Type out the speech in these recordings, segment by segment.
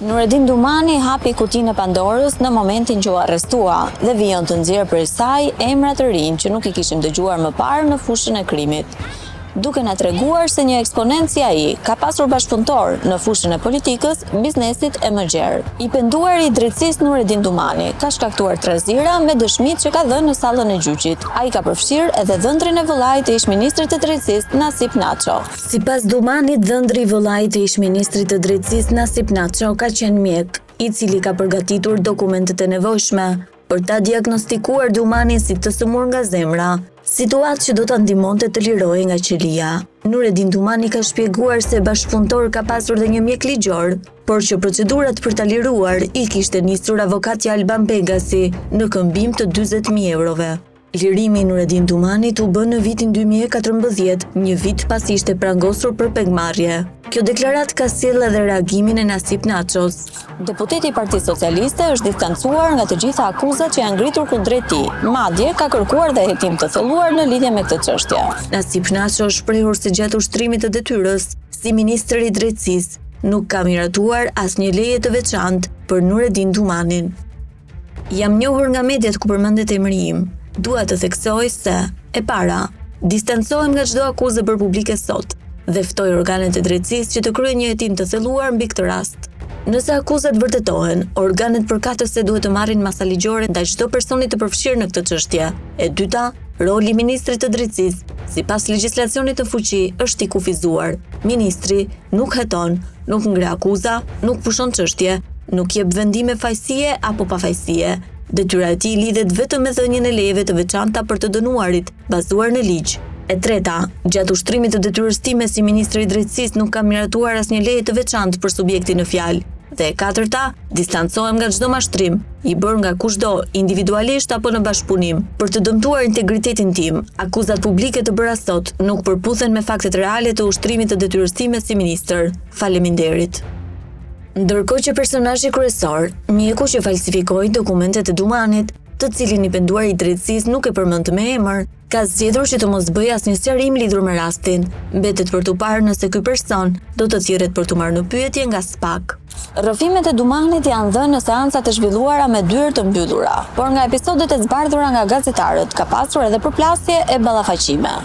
Nureddin Dumani hapi kutinë e Pandorës në momentin që u arrestua dhe vijon të nxjerrë prej saj emra të rinj që nuk i kishim dëgjuar më parë në fushën e krimit, duke na treguar se një eksponent si ai ka pasur bashkëpunëtor në fushën e politikës, biznesit e mëgjerë. I penduari i drejtësisë Nureddin Dumani ka shkaktuar trazira me dëshmitë që ka dhënë në sallën e gjyqit. Ai ka përfshirë edhe dhëndrin e vëllait të ish-ministrit të drejtësisë Nasip Naço. Sipas Dumanit, dhëndri i vëllait të ish-ministrit të drejtësisë Nasip Naço ka qenë mjek, i cili ka përgatitur dokumentet e nevojshme për ta diagnostikuar Dumanin si të sëmur nga zemra, situatë që do ta ndihmonte të lirohej nga qelia. Nureddin Dumani ka shpjeguar se bashkëpunëtor ka pasur dhe një mjek ligjor, por që procedurat për ta liruar i kishte nisur avokatja Alban Pegasi në këmbim të 40.000 eurove. Lirimi i Nureddin Dumanit u bë në vitin 2014, një vit pasi ishte prangosur për pegmarrje. Kjo deklaratë ka sjellë edhe reagimin e Nasip Naços. Deputeti i Partisë Socialiste është distancuar nga të gjitha akuzat që janë ngritur kundrejt tij. Madje ka kërkuar dhe hetim të thelluar në lidhje me këtë çështje. Nasip Naço është shprehur se gjatë ushtrimit të detyrës, si ministër i drejtësisë, nuk ka miratuar asnjë leje të veçantë për Nureddin Dumanin. Jam njohur nga mediat ku përmendet emri im. Dua të theksoj se, e para, distancohem nga çdo akuzë bërë publike sot dhe ftoj organet e drejtësisë që të kryejnë një hetim të thelluar mbi këtë rast. Nëse akuzat vërtetohen, organet përkatëse duhet të marrin masa ligjore ndaj çdo personi të përfshirë në këtë çështje. E dyta, roli i ministrit të drejtësisë, sipas legjislacionit të fuqi, është i kufizuar. Ministri nuk heton, nuk ngre akuza, nuk pushon çështje, nuk jep vendime fajësie apo pafajësie. Detyra e tij lidhet vetëm me dhënien e lejeve të veçanta për të dënuarit, bazuar në ligj. E treta, gjatë ushtrimit të detyrës time si ministri i drejtësisë nuk kam miratuar asnjë leje të veçantë për subjektin në fjalë. Dhe e katërta, distancohem nga çdo mashtrim, i bërë nga kushdo, individualisht apo në bashkëpunim, për të dëmtuar integritetin tim. Akuzat publike të bëra sot nuk përputhen me faktet reale të ushtrimit të detyrës time si ministër. Faleminderit. Ndërkohë që personazhi kryesor, mjeku që falsifikoi dokumentet e Dumanit, të cilin i penduari i drejtësisë nuk e përmend me emër, ka zgjedhur që të mos bëjë asnjë sqarim lidhur me rastin. Mbetet për të parë nëse ky person do të thirret për të marrë në pyetje nga SPAK. Rrëfimet e Dumanit janë dhënë në seanca të zhvilluara me dyert të mbyllura, por nga episodet e zbardhura nga gazetarët ka pasur edhe përplasje e ballafaqime.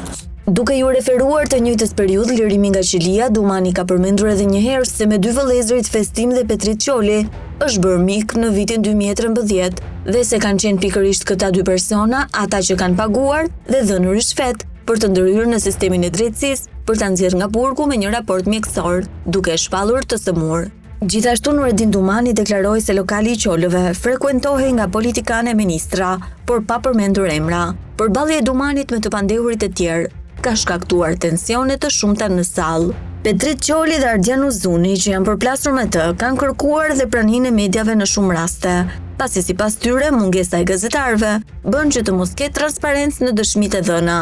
Duke ju referuar të njëjtës periudhë lirimi nga qelia, Dumani ka përmendur edhe një herë se me dy vëllezërit Festim dhe Petrit Qoli është bërë mik në vitin 2013 dhe se kanë qenë pikërisht këta dy persona ata që kanë paguar dhe dhënë rishfet për të ndërhyrë në sistemin e drejtësisë për ta nxjerrë nga burgu me një raport mjekësor, duke shpallur të sëmur. Gjithashtu Nureddin Dumani deklaroi se lokali i Qolëve frekuentohej nga politikanë e ministra, por pa përmendur emra. Përballja e Dumanit me të pandehurit e tjerë ka shkaktuar tensione të shumta në sallë. Petrit Qoli dhe Ardian Uzuni, që janë përplasur me të, kanë kërkuar dhe praninë e mediave në shumë raste, pasi sipas tyre mungesa e gazetarëve bën që të mos ketë transparencë në dëshmitë e dhëna.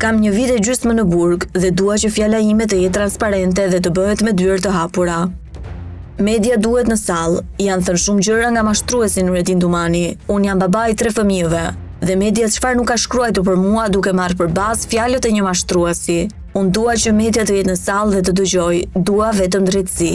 Kam një vit e gjysmë në burg dhe dua që fjala ime të jetë transparente dhe të bëhet me dyert të hapura. Media duhet në sallë, janë thënë shumë gjëra nga mashtruesi Nureddin Dumani. Unë jam baba i 3 fëmijëve. Dhe media çfarë nuk ka shkruar për mua duke marrë për bazë fjalët e një mashtruesi. Unë dua që media të jetë në sallë dhe të dëgjoj, dua vetëm drejtësi.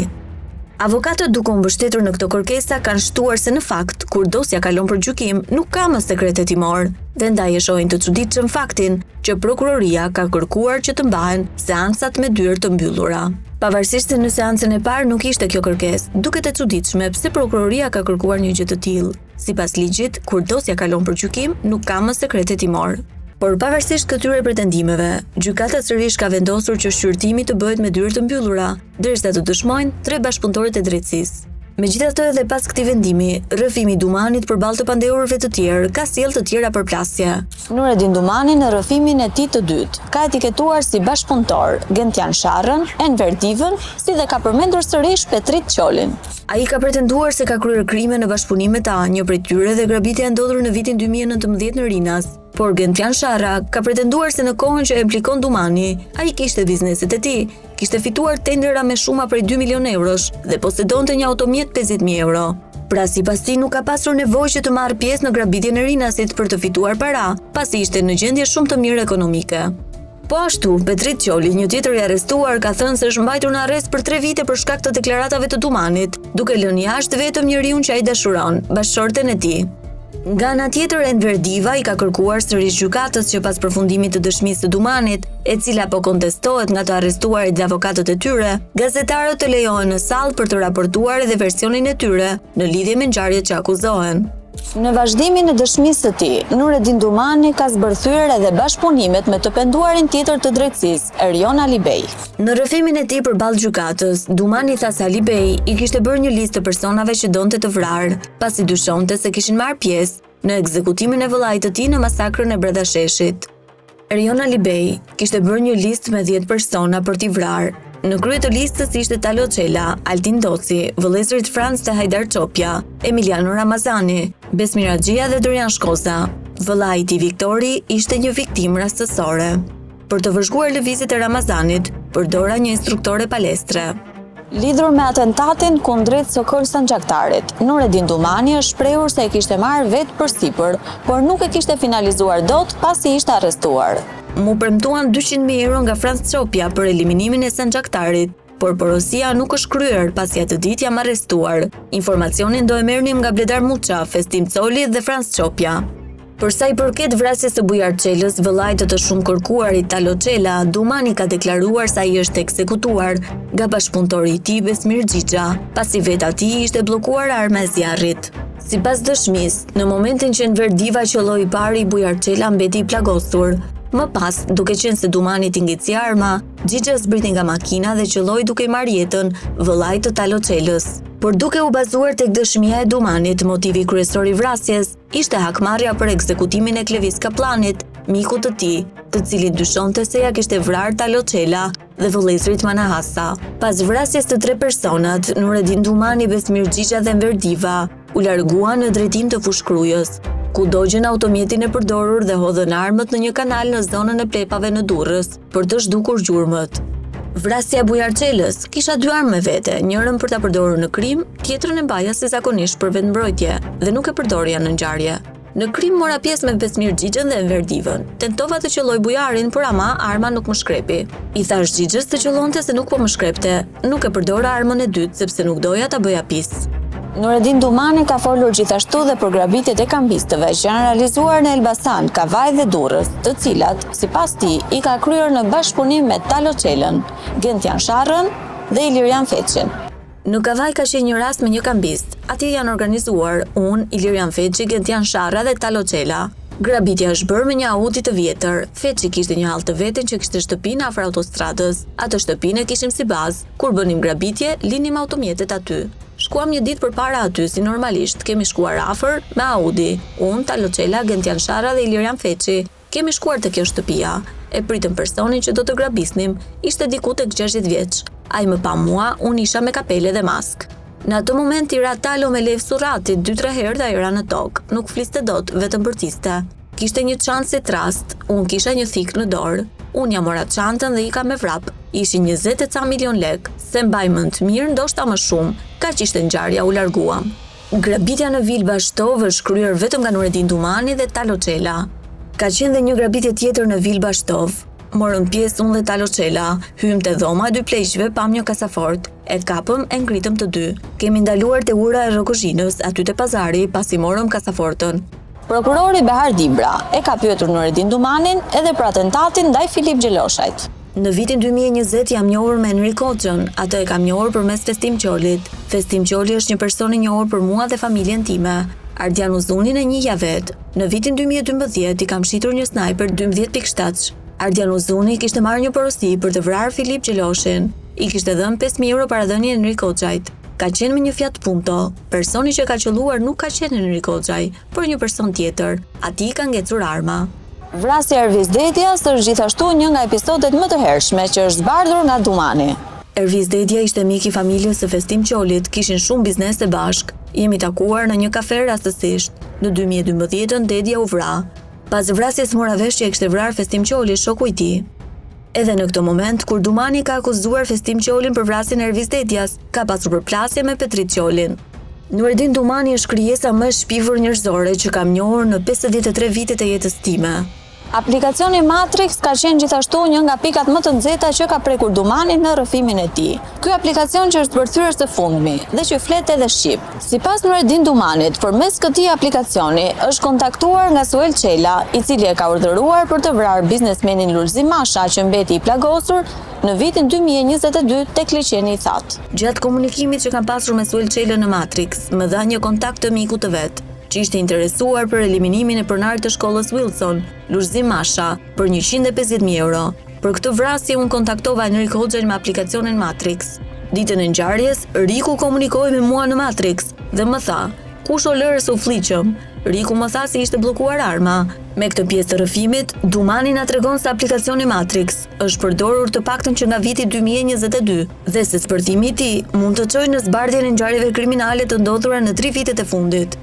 Avokatët duke u mbështetur në këto kërkesa kanë shtuar se në fakt, kur dosja kalon për gjykim, nuk ka më sekret hetimor, dhe ndaj e shohin të çuditshëm faktin që prokuroria ka kërkuar që të mbahen seancat me dyert të mbyllura. Pavarësisht se në seancën e parë nuk ishte kjo kërkesë, duket e çuditshme pse prokuroria ka kërkuar një gjë të tillë. Sipas ligjit, kur dosja kalon për gjykim, nuk ka më sekret hetimor. Por pavarësisht këtyre pretendimeve, gjykata sërish ka vendosur që shqyrtimi të bëhet me dyert të mbyllura, derisa të dëshmojnë 3 bashkëpunëtorët e drejtësisë. Megjithatë, edhe pas këtij vendimi, rrëfimi i Dumanit përballë të pandehurëve të tjerë ka sjellë të tjera përplasje. Nureddin Dumani në rrëfimin e tij të dytë ka etiketuar si bashkëpunëtor Gentian Sharrën, Enver Divën, si dhe ka përmendur sërish Petrit Qolin. Ai ka pretenduar se ka kryer krime në bashkëpunim me ta, një prej tyre dhe grabitja e ndodhur në vitin 2019 në Rinas. Por Gentian Sharra ka pretenduar se në kohën që e implikon Dumani, ai kishte bizneset e tij, kishte fituar tendera me shuma prej 2 milion eurosh dhe posedonte një automjet 50.000 euro. Pra sipas tij nuk ka pasur nevojë që të marrë pjesë në grabitjen e Rinasit për të fituar para, pasi ishte në gjendje shumë të mirë ekonomike. Po ashtu, Petrit Qoli, një tjetër i arrestuar, ka thënë se është mbajtur në arrest për 3 vite për shkak të deklaratave të Dumanit, duke lënë jashtë vetëm njeriun që ai dashuron, bashkëshorten e tij. Nga ana tjetër, Enver Diva i ka kërkuar sërish gjykatës që pas përfundimit të dëshmisë të Dumanit, e cila po kontestohet nga të arrestuarit dhe avokatët e tyre, gazetarët të lejohen në sallë për të raportuar edhe versionin e tyre në lidhje me ngjarjet që akuzohen. Në vazhdimin e dëshmisë së tij, Nureddin Dumani ka zbërthyer edhe bashkëpunimet me të penduarin tjetër të drejtësisë, Erion Alibej. Në rrëfimin e tij përballë gjykatës, Dumani tha se Alibej i kishte bërë një listë të personave që donte të vrarë, pasi dyshonte se kishin marrë pjesë në ekzekutimin e vëllait të tij në masakrën e Bradasheshit. Erion Alibej kishte bërë një listë me 10 persona për t'i vrarë. Në krye të listës ishte Talo Çela, Altin Doci, vëllezërit Franc dhe Hajdar Çopja, Emiliano Ramazani, Besmir Axhia dhe Dorian Shkoza. Vëllai i tij Viktori ishte një viktimë rastësore. Për të vëzhguar lëvizjet e Ramazanit, përdora një instruktore palestre. Lidhur me atentatin kundrejt Sokol Sanxhaktarit, Nureddin Dumani është shprehur se e kishte marrë vetë përsipër, por nuk e kishte finalizuar dot pasi ishte arrestuar. Mu premtuan 200.000 euro nga Franc Çopja për eliminimin e Sanxhaktarit, por porosia nuk është kryer pasi atë ditë jam arrestuar. Informacionin do e merrnim nga Bledar Muça, Festim Coli dhe Franc Çopja. Për sa i përket vrasjes së Bujar Çelës, vëllait të shumë kërkuarit Talo Çela, Dumani ka deklaruar se ai është ekzekutuar nga bashkëpunëtori i tij Besmir Xhixa, pasi vetë atij ishte bllokuar arma e zjarrit. Sipas dëshmisë, në momentin që Enver Diva qelloi i pari, Bujar Çela mbeti i plagosur. Më pas, duke qenë se Dumani t'i ngici arma, Xhixa zbriti nga makina dhe qelloi duke i marrë jetën vëllait të Talo Çelës. Por duke u bazuar tek dëshmia e Dumanit, motivi kryesor i vrasjes ishte hakmarrja për ekzekutimin e Klevis Kaplanit, mikut të tij, të cilin dyshonte se ja kishte vrarë Talo Çela dhe vëllezërit Manahasa. Pas vrasjes të 3 personat, Nureddin Dumani, Besmir Xhixa dhe Enver Diva u larguan në drejtim të Fushkrujës, ku dogjën automjetin e përdorur dhe hodhën armët në një kanal në zonën e Plepave në Durrës për të zhdukur gjurmët. Vrasja e Bujar Çelës kisha 2 armë me vete, njërën për ta përdorur në krim, tjetrën e mbaja si zakonisht për vetmbrojtje dhe nuk e përdorja në ngjarje. Në krim mora pjesë me Besmir Xhixhën dhe Enver Divën. Tentova të qelloj bujarin, por ama arma nuk më shkrepi. I thash Xhixhës të qellonte se nuk po më shkrepte. Nuk e përdora armën e dytë sepse nuk doja ta bëja pis. Nureddin Dumani ka folur gjithashtu dhe për grabitjet e kambistëve që janë realizuar në Elbasan, Kavaj dhe Durrës, të cilat, sipas tij, i ka kryer në bashkëpunim me Talo Çelën, Gentian Sharrën dhe Ilirian Feçin. Në Kavaj ka qenë një rast me një kambist. Atje janë organizuar unë, Ilirian Feçi, Gentian Sharra dhe Talo Çela. Grabitja është bërë me një Audi të vjetër. Feçi kishte një hall të veten që kishte shtëpinë afër autostradës. Atë shtëpinë e kishim si bazë. Kur bënim grabitje, linim automjetet aty. Shkuam një ditë përpara aty si normalisht, kemi shkuar afër me Audi. Unë, Talo Çela, Gentian Sharra dhe Ilirian Feçi kemi shkuar te kjo shtëpia. E pritëm personin që do të grabisnim, ishte diku tek 60 vjeç. Ai më pa mua, unë isha me kapele dhe mask. Në atë moment i ra Talo me Lev Surrati 2-3 herë dhe ai ra në tokë. Nuk fliste dot, vetëm bërtiste. Kishte një çantë si trast, unë kisha një thik në dorë. Unë ja mora çantën dhe ika me vrap. Ishin 20 e ca milion lek. Se mbaj mend mirë, ndoshta më shumë. Kaq ishte ngjarja, u larguam. Grabitja në Vil Bashtov është kryer vetëm nga Nureddin Dumani dhe Talo Çela. Ka qenë dhe një grabitje tjetër në Vil Bashtov. Morëm pjesë unë dhe Talo Çela, hym te dhoma e 2 pleqshve, pam një kasafort, e kapëm e ngritëm të 2. Kemi ndaluar te ura e Rrokuzhinës, aty te pazari, pasi morëm kasafortën. Prokurori Behar Dibra e ka pyetur Nureddin Dumanin edhe për atentatin ndaj Filip Gjeloshajt. Në vitin 2020 jam njohur me Enrik Hoxhën, atë e kam njohur përmes Festim Qolit. Festim Qoli është një person i njohur për mua dhe familjen time. Ardian Uzunin e njihja vet. Në vitin 2012 i kam shitur një snajper 12.7. Ardian Uzuni kishte marrë një porosi për të vrarë Filip Gjeloshin. I kishte dhënë 5.000 euro paradhënie Enrik Hoxhajt. Ka qenë me një Fiat Punto. Personi që ka qelluar nuk ka qenë Enrik Hoxhaj, por një person tjetër. Atij ka ngecur arma. Vrasja e Ervis Dedias është gjithashtu një nga episodet më të hershme që është zbardhur nga Dumani. Ervis Dedia ishte mik i familjes së Festim Qolit, kishin shumë biznese bashk. Jemi takuar në një kafe rastësisht. Në 2012 Dedia u vra. Pas vrasjes mora vesh që e kishte vrarë Festim Qoli, shoku i tij. Edhe në këtë moment, kur Dumani ka akuzuar Festim Qolin për vrasjen e Ervis Dedias, ka pasur përplasje me Petrit Qolin. Nureddin Dumani është krijesa më e shpifur njerëzore që kam njohur në 53 vitet e jetës time. Aplikacioni Matrix ka qenë gjithashtu një nga pikat më të nxehta që ka prekur Dumani në rrëfimin e tij. Ky aplikacion që është bërthyer së fundmi dhe që flet edhe shqip. Sipas Nureddin Dumanit, përmes këtij aplikacioni është kontaktuar nga Suel Çela, i cili e ka urdhëruar për të vrarë biznesmenin Lulzim Masha që mbeti i plagosur në vitin 2022 tek liçeni i Thatë. Gjatë komunikimit që kam pasur me Suel Çelën në Matrix, më dha një kontakt të miku të vet, që ishte interesuar për eliminimin e pronarit të shkollës Wilson, Lulzim Masha, për 150.000 euro. Për këtë vrasje unë kontaktova Enrik Hoxhën me aplikacionin Matrix. Ditën e ngjarjes, Riku komunikoi me mua në Matrix dhe më tha: "Kush o lërës u fliqëm?" Riku më tha se ishte bllokuar arma. Me këtë pjesë të rrëfimit, Dumani na tregon se aplikacioni Matrix është përdorur të paktën që nga viti 2022 dhe se spërthimi i tij mund të çojë në zbardhjen e ngjarjeve kriminale të ndodhura në 3 vitet e fundit.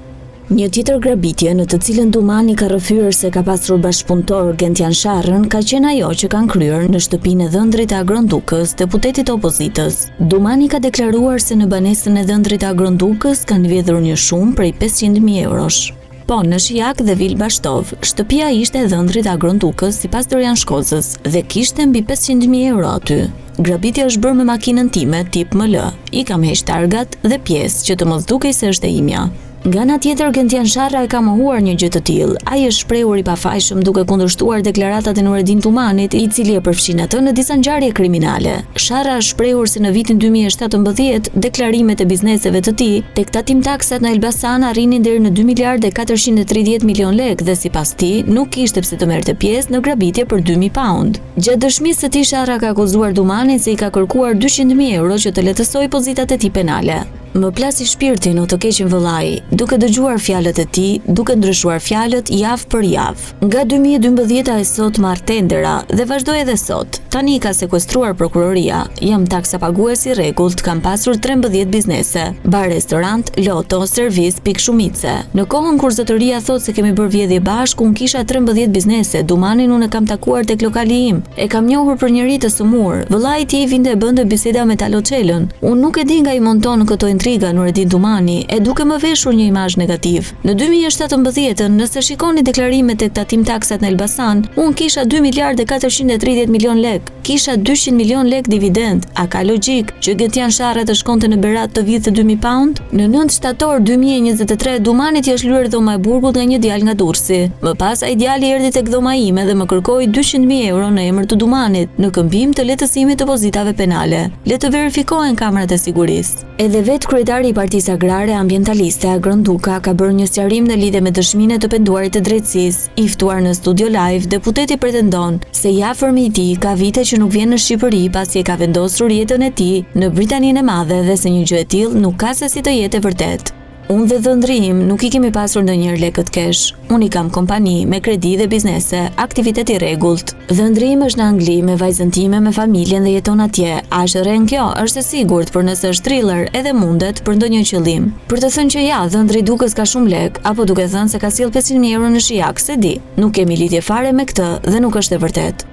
Një tjetër grabitje në të cilën Dumani ka rrëfyer se ka pasur bashkëpunëtor Gentian Sharrën ka qenë ajo që kanë kryer në shtëpinë e dhëndrit të Agrondukës, deputetit të opozitës. Dumani ka deklaruar se në banesën e dhëndrit të Agrondukës kanë vjedhur një shumë prej 500.000 eurosh. Po, në Shijak dhe Vil Bashtov, shtëpia ishte e dhëndrit të Agrondukës sipas Dorian Shkozës dhe kishte mbi 500.000 euro aty. Grabitja është bërë me makinën time tip ML. I kam heq targat dhe pjesë që të mos dukej se është e imja. Nga ana tjetër, Gentian Sharra e ka mohuar një gjë të tillë. Ai është shprehur i pafajshëm duke kundërshtuar deklaratat e Nureddin Dumanit, i cili e përfshin atë në disa ngjarje kriminale. Sharra është shprehur se në vitin 2017 deklarimet e bizneseve të tij tek tatim taksat në Elbasan arrinin deri në 2 miliardë 430 milion lekë dhe sipas tij nuk kishte pse të merrte pjesë në grabitje për 2.000 pound. Gjatë dëshmisë së tij, Sharra ka akuzuar Dumanin se i ka kërkuar 200.000 euro që të lehtësojë pozitat e tij penale. Më plasi shpirtin o të keqin vëllai, duke dëgjuar fjalët e tij, duke ndryshuar fjalët javë për javë. Nga 2012 e sot marr tendera dhe vazhdoi edhe sot. Tani i ka sekuestruar prokuroria. Jam taksa pagues i rregullt, kam pasur 13 biznese, bar, restorant, loto, servis, pikë shumice. Në kohën kur zotëria thot se kemi bërë vjedhje bashkë, unë kisha 13 biznese. Dumanin unë e kam takuar tek lokali im. E kam njohur për njëri të sëmur. Vëllai i tij vinte e bënte biseda me Talo Çelën. Unë nuk e di nga i monton këto intriga Nureddin Dumani, e duke më veshur një imazh negativ. Në 2017, nëse shikoni deklarimet tek tatim taksat në Elbasan, unë kisha 2 miliardë 430 milion lekë. Kisha 200 milion lekë dividend. A ka logjik që Gentian Sharra të shkonte në Berat të vidhte 2.000 pound? Në 9 shtator 2023, Dumanit i është lyer dhoma e burgut nga një djalë nga Durrësi. Më pas ai djali erdhi tek dhoma ime dhe më kërkoi 200.000 euro në emër të Dumanit, në këmbim të lehtësimit të pozitave penale. Le të verifikohen kamerat e sigurisë. Edhe vetë kryetari i Partisë Agrare Ambientaliste Agronduka ka bërë një sqarim në lidhje me dëshminë e të penduarit të drejtësisë. I ftuar në studio live, deputeti pretendon se afërmi i tij ka vite që nuk vjen në Shqipëri pasi e ka vendosur jetën e tij në Britaninë e Madhe dhe se një gjë e tillë nuk ka se si të jetë e vërtetë. Unë dhe dhëndri im nuk i kemi pasur ndonjëherë lekët kesh. Unë i kam kompani me kredi dhe biznese, aktivitet i rregullt. Dhëndri im është në Angli me vajzën time, me familjen dhe jeton atje. A është rën kjo? Është e sigurt, por nëse është thriller edhe mundet për ndonjë qëllim. Për të thënë që ja, dhëndri dukes ka shumë lek, apo duke thënë se ka sjell 500.000 euro në Shijak, se di. Nuk kemi lidhje fare me këtë dhe nuk është e vërtetë.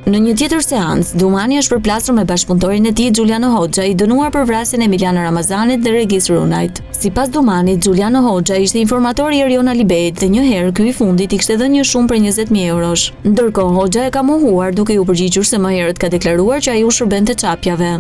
Në një tjetër seancë, Dumani është përplasur me bashkëpunëtorin e tij Giuliano Hoxha, i dënuar për vrasjen e Emiliano Ramazanit dhe Regis Runajt. Sipas Dumanit, Giuliano Hoxha ishte informatori i Erion Alibejt dhe një herë ky i fundit i kishte dhënë një shumë për 20.000 eurosh. Ndërkohë Hoxha e ka mohuar duke u përgjigjur se më herët ka deklaruar që ai u shërbente çapjave.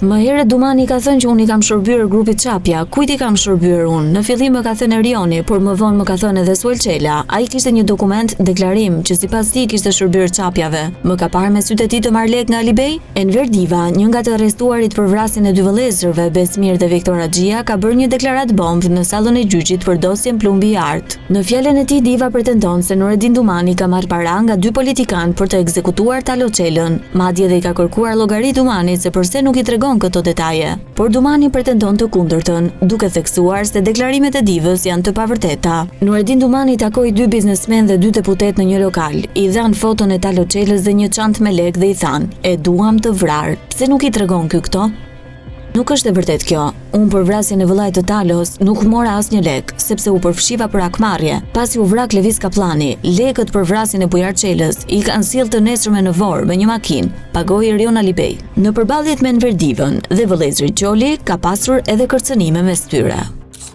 Më herët Dumani ka thënë që unë i kam shërbyer grupit Çapja. Kujt i kam shërbyer unë? Në fillim më ka thënë Erioni, por më vonë më ka thënë edhe Suel Çela. Ai kishte një dokument deklarim që sipas tij kishte shërbyer Çapjave. Më ka parë me sytë e tij të marr lek nga Alibej? Enver Diva, një nga të arrestuarit për vrasjen e dy vëllezërve, Besmir dhe Viktor Axhia, ka bërë një deklaratë bombë në sallën e gjyqit për dosjen Plumbi i Art. Në fjalën e tij Diva pretendon se Nureddin Dumani ka marrë para nga dy politikanë për të ekzekutuar Talo Çelën. Madje dhe i ka kërkuar llogari Dumanit se pse nuk i tregon këto detaje. Por Dumani pretendon të kundërtën, duke theksuar se deklarimet e Divës janë të pavërteta. Nureddin Dumani takoi dy biznesmen dhe dy deputet në një lokal. I dhan foton e Talo Çelës dhe një çantë me lekë dhe i than: "E duam të vrarë." Pse nuk i tregon ky këto? Nuk është e vërtet kjo. Unë për vrasjen e vëllait të Talos nuk mora asnjë lek, sepse u përfshiva për akmarrje. Pasi u vrak Levis Kaplani, lekët për vrasjen e Bujar Çelës i kanë sjellë të nesërme në Vor me një makinë, pagoi Erion Alibej. Në përballjet me Enver Divën dhe vëllezërit Gjoli ka pasur edhe kërcënime mes tyre.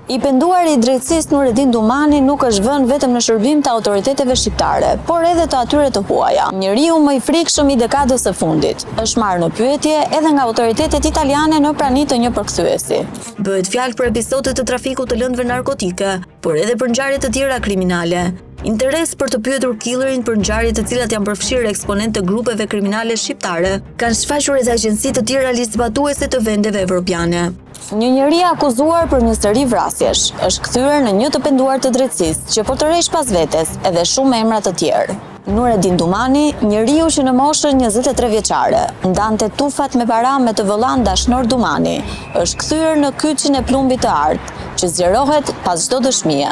I penduari i drejtësisë Nureddin Dumani nuk është vënë vetëm në shërbim të autoriteteve shqiptare, por edhe të atyre të huaja. Njeriu më i frikshëm i dekadës së fundit është marrë në pyetje edhe nga autoritetet italiane në prani të një përkthyesi. Bëhet fjalë për episode të trafikut të lëndëve narkotike, por edhe për ngjarje të tjera kriminale. Interes për të pyetur killerin për ngjarje të cilat janë përfshirë eksponentë të grupeve kriminale shqiptare kanë shfaqur edhe agjenci të tjera listzbatuese të vendeve evropiane. Një njeri akuzuar për një seri vrasjesh është kthyer në një të penduar të drejtësisë që po tërheq pas vetes edhe shumë emra të tjerë. Nureddin Dumani, njeriu që në moshën 23 vjeçare ndante tufat me para me të vëllan Dashnor Dumani, është kthyer në kyçin e plumbit të artë, që zgjerohet pas çdo dëshmie.